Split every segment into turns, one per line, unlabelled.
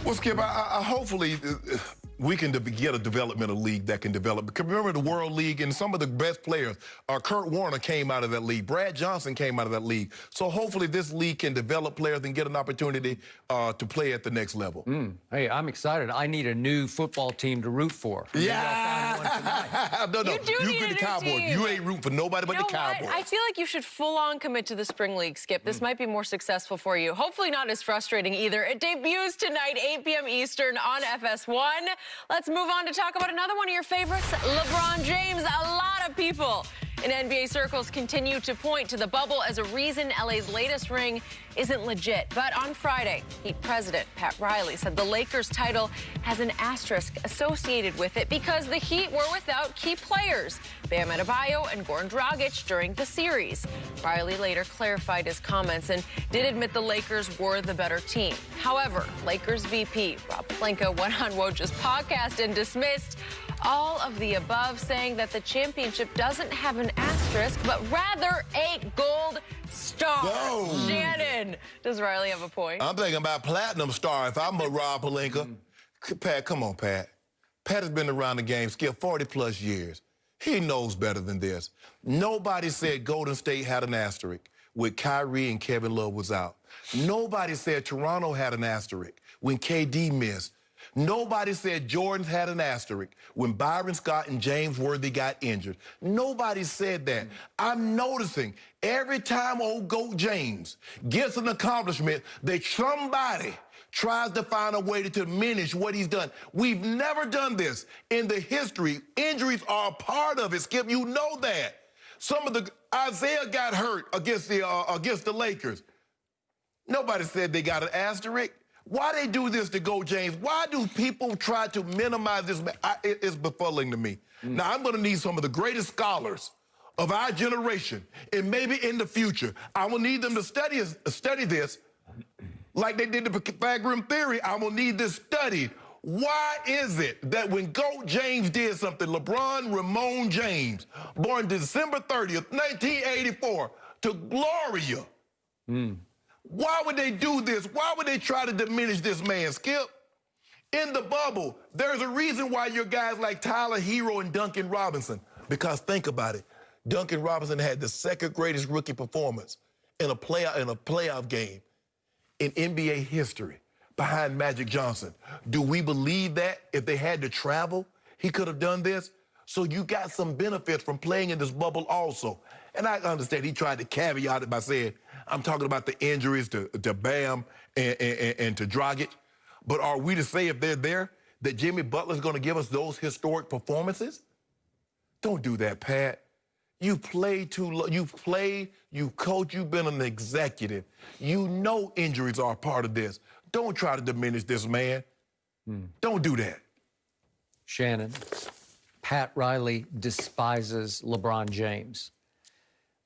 Well, Skip, hopefully we can get a developmental league that can develop. Because remember the World League and some of the best players, Kurt Warner came out of that league. Brad Johnson came out of that league. So hopefully this league can develop players and get an opportunity to play at the next level.
Hey, I'm excited. I need a new football team to root for.
Yeah. No.
You
get the Cowboys.
Team.
You ain't rooting for nobody but the Cowboys.
I feel like you should full-on commit to the spring league, Skip. This might be more successful for you. Hopefully not as frustrating either. It debuts tonight, 8 p.m. Eastern on FS1. Let's move on to talk about another one of your favorites, LeBron James. A lot of people in NBA circles continue to point to the bubble as a reason LA's latest ring isn't legit. But on Friday, Heat president Pat Riley said the Lakers title has an asterisk associated with it because the Heat were without key players, Bam Adebayo and Goran Dragic, during the series. Riley later clarified his comments and did admit the Lakers were the better team. However, Lakers VP Rob Pelinka went on Woj's podcast and dismissed all of the above, saying that the championship doesn't have an asterisk, but rather a gold star.
Whoa.
Shannon, does Riley have a point?
I'm thinking about platinum star if I'm a Rob Pelinka. Pat, come on, Pat. Pat has been around the game, Skip, 40-plus years. He knows better than this. Nobody said Golden State had an asterisk when Kyrie and Kevin Love was out. Nobody said Toronto had an asterisk when KD missed. Nobody said Jordan had an asterisk when Byron Scott and James Worthy got injured. Nobody said that. I'm noticing every time old GOAT James gets an accomplishment that somebody tries to find a way to diminish what he's done. We've never done this in the history. Injuries are a part of it, Skip. You know that. Isaiah got hurt against the Lakers. Nobody said they got an asterisk. Why they do this to GOAT James? Why do people try to minimize this? It's befuddling to me. Now, I'm going to need some of the greatest scholars of our generation, and maybe in the future, I will need them to study this like they did the Pythagorean theory. I will need this studied. Why is it that when GOAT James did something, LeBron Ramon James, born December 30th, 1984, to Gloria, why would they do this? Why would they try to diminish this man, Skip? In the bubble, there's a reason why you're guys like Tyler Hero and Duncan Robinson. Because think about it. Duncan Robinson had the second greatest rookie performance in a playoff game in NBA history behind Magic Johnson. Do we believe that if they had to travel, he could have done this? So you got some benefits from playing in this bubble also. And I understand he tried to caveat it by saying, I'm talking about the injuries to Bam and to Dragic. But are we to say if they're there that Jimmy Butler's going to give us those historic performances? Don't do that, Pat. You play too low. You play, you coach, you've been an executive. You know injuries are a part of this. Don't try to diminish this man. Don't do that.
Shannon, Pat Riley despises LeBron James.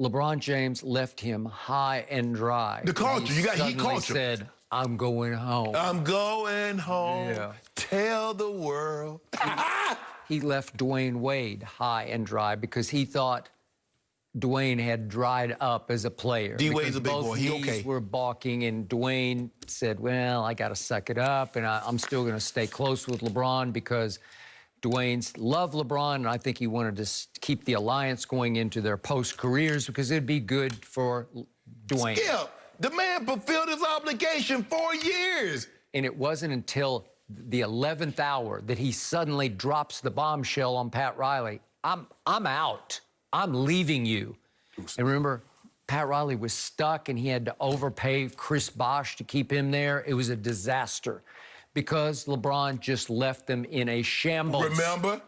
LeBron James left him high and dry.
The culture, you got heat culture.
Said, I'm going home.
I'm going home.
Yeah.
Tell the world.
He left Dwayne Wade high and dry because he thought Dwayne had dried up as a player.
D-Wade's a big boy. He okay.
Both knees were balking, and Dwayne said, well, I got to suck it up, and I'm still going to stay close with LeBron because Dwayne's loved LeBron, and I think he wanted to keep the alliance going into their post-careers because it'd be good for Dwayne.
Skip, the man fulfilled his obligation 4 years.
And it wasn't until the 11th hour that he suddenly drops the bombshell on Pat Riley. I'm out. I'm leaving you. And remember, Pat Riley was stuck, and he had to overpay Chris Bosh to keep him there. It was a disaster because LeBron just left them in a shambles.
Remember,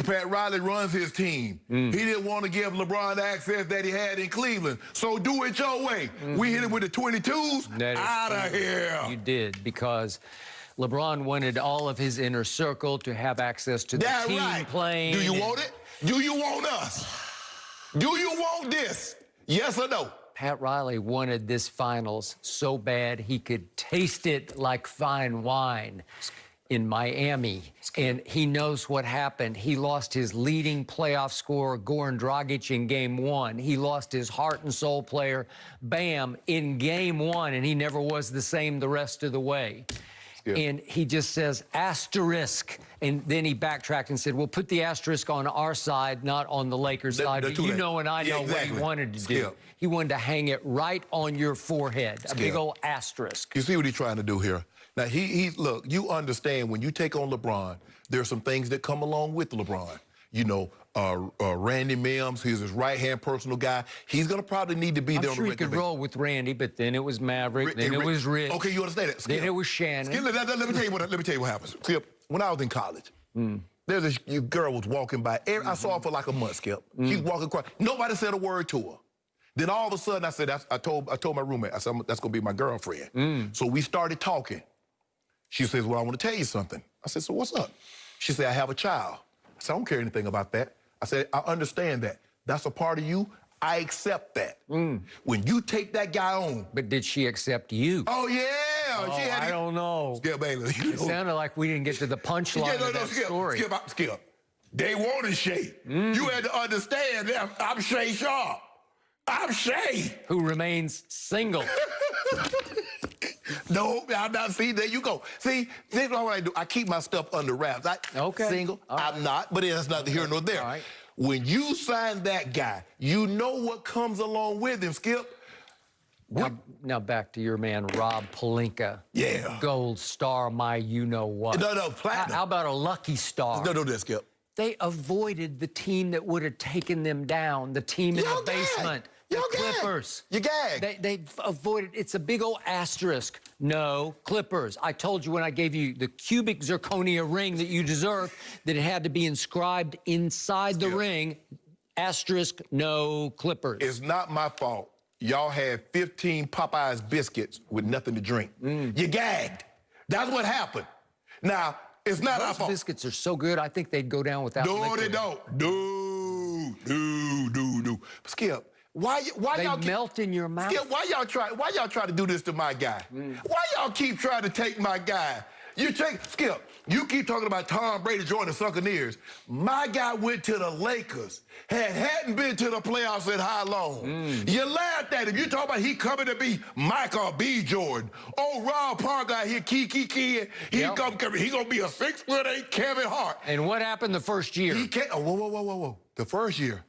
Pat Riley runs his team. He didn't want to give LeBron the access that he had in Cleveland. So do it your way. We hit it with the 22s. Out of here.
You did, because LeBron wanted all of his inner circle to have access to the team playing.
Do you want it? Do you want us? Do you want this? Yes or no?
Pat Riley wanted this finals so bad he could taste it like fine wine in Miami. And he knows what happened. He lost his leading playoff scorer, Goran Dragic, in Game 1. He lost his heart and soul player, Bam, in Game 1, and he never was the same the rest of the way.
Yeah.
And he just says asterisk. And then he backtracked and said, well, put the asterisk on our side, not on the Lakers side. But you know and I know what he wanted to do. He wanted to hang it right on your forehead, a big old asterisk.
You see what he's trying to do here? Now, look, you understand when you take on LeBron, there are some things that come along with LeBron. You know, Randy Mims, he's his right-hand personal guy. He's going to probably need to be there on the
I'm sure he could roll with Randy, but then it was Maverick, then it was Rich.
Okay, you understand that. Skip.
Then it was Shannon.
Skip, let me tell you what happens. Skip, when I was in college, there's this girl was walking by. I saw her for like a month, Skip. She's walking across. Nobody said a word to her. Then all of a sudden, I told my roommate, I said, that's going to be my girlfriend. So we started talking. She says, well, I want to tell you something. I said, so what's up? She said, I have a child. I said, I don't care anything about that. I said, I understand that. That's a part of you. I accept that. When you take that guy on.
But did she accept you?
Oh, yeah.
Oh, I don't know.
Skip Bayless.
It sounded like we didn't get to the punchline of that story.
Skip. They wanted Shay. You had to understand that I'm Shay Sharp. I'm Shay.
Who remains single.
No, I'm not. See, there you go. See, this is what I do. I keep my stuff under wraps. Single. I'm not, but it has nothing here nor there.
Right.
When you sign that guy, you know what comes along with him, Skip.
Now back to your man, Rob Pelinka.
Yeah.
Gold star, my you-know-what.
No, platinum.
How about a lucky star?
No, Skip.
They avoided the team that would have taken them down, the team in the basement. The Clippers.
You gagged.
They avoided. It's a big old asterisk. No, Clippers. I told you when I gave you the cubic zirconia ring that you deserve that it had to be inscribed inside the ring. Asterisk, no Clippers.
It's not my fault. Y'all had 15 Popeyes biscuits with nothing to drink. You gagged. That's what happened. Now, it's not our fault.
Those biscuits are so good, I think they'd go down without liquid.
No, they don't. No. Skip. Why y'all
melt in your mouth?
Skip, why y'all try to do this to my guy? Why y'all keep trying to take my guy? Skip, you keep talking about Tom Brady joining the Buccaneers. My guy went to the Lakers, hadn't been to the playoffs in how long? You laughed at him. You talk about he coming to be Michael B. Jordan. Oh, Rob Parker out here, key. He gonna be a 6'8" Kevin Hart.
And what happened the first year?
He can't. Oh, whoa. The first year.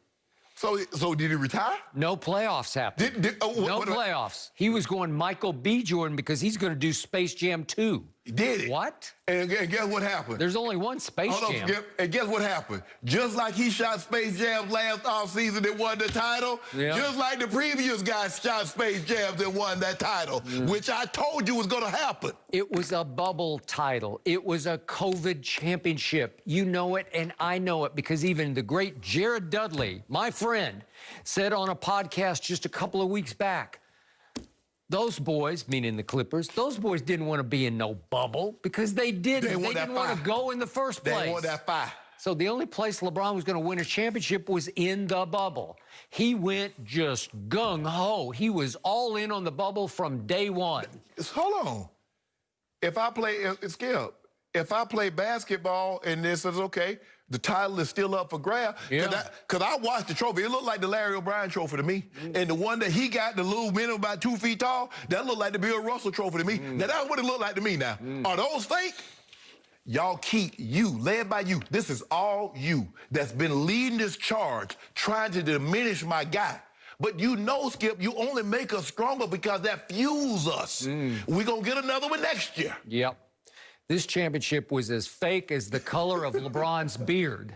So did he retire?
No playoffs happened. No playoffs. He was going Michael B. Jordan because he's going to do Space Jam 2.
Did it?
What?
And guess what happened?
There's only one Space Jam.
And guess what happened? Just like he shot Space Jam last offseason and won the title, just like the previous guy shot Space Jams and won that title, which I told you was going to happen.
It was a bubble title. It was a COVID championship. You know it, and I know it, because even the great Jared Dudley, my friend, said on a podcast just a couple of weeks back, those boys, meaning the Clippers, those boys didn't want to be in no bubble because they didn't. They didn't want to go in the first place.
They want that fire.
So the only place LeBron was going to win a championship was in the bubble. He went just gung-ho. He was all in on the bubble from day one.
Hold on. If I play basketball and this is okay, the title is still up for grabs. Because I watched the trophy. It looked like the Larry O'Brien trophy to me. And the one that he got, the little minimum about 2 feet tall, that looked like the Bill Russell trophy to me. Now, that's what it looked like to me now. Are those fake? Y'all keep led by you. This is all you that's been leading this charge, trying to diminish my guy. But you know, Skip, you only make us stronger because that fuels us. We're going to get another one next year.
Yep. This championship was as fake as the color of LeBron's beard,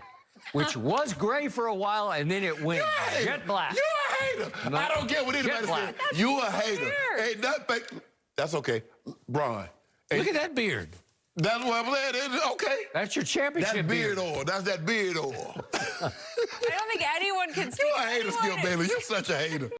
which was gray for a while, and then it went jet black.
You a hater. No, I don't care what anybody says. You a hater. Ain't nothing fake. That's okay. Bron.
Look at that beard.
That's what I'm saying. Okay.
That's your championship
That beard oil. That's that beard oil.
I don't think anyone can see.
You a hater, Skip Bayless. You're such a hater.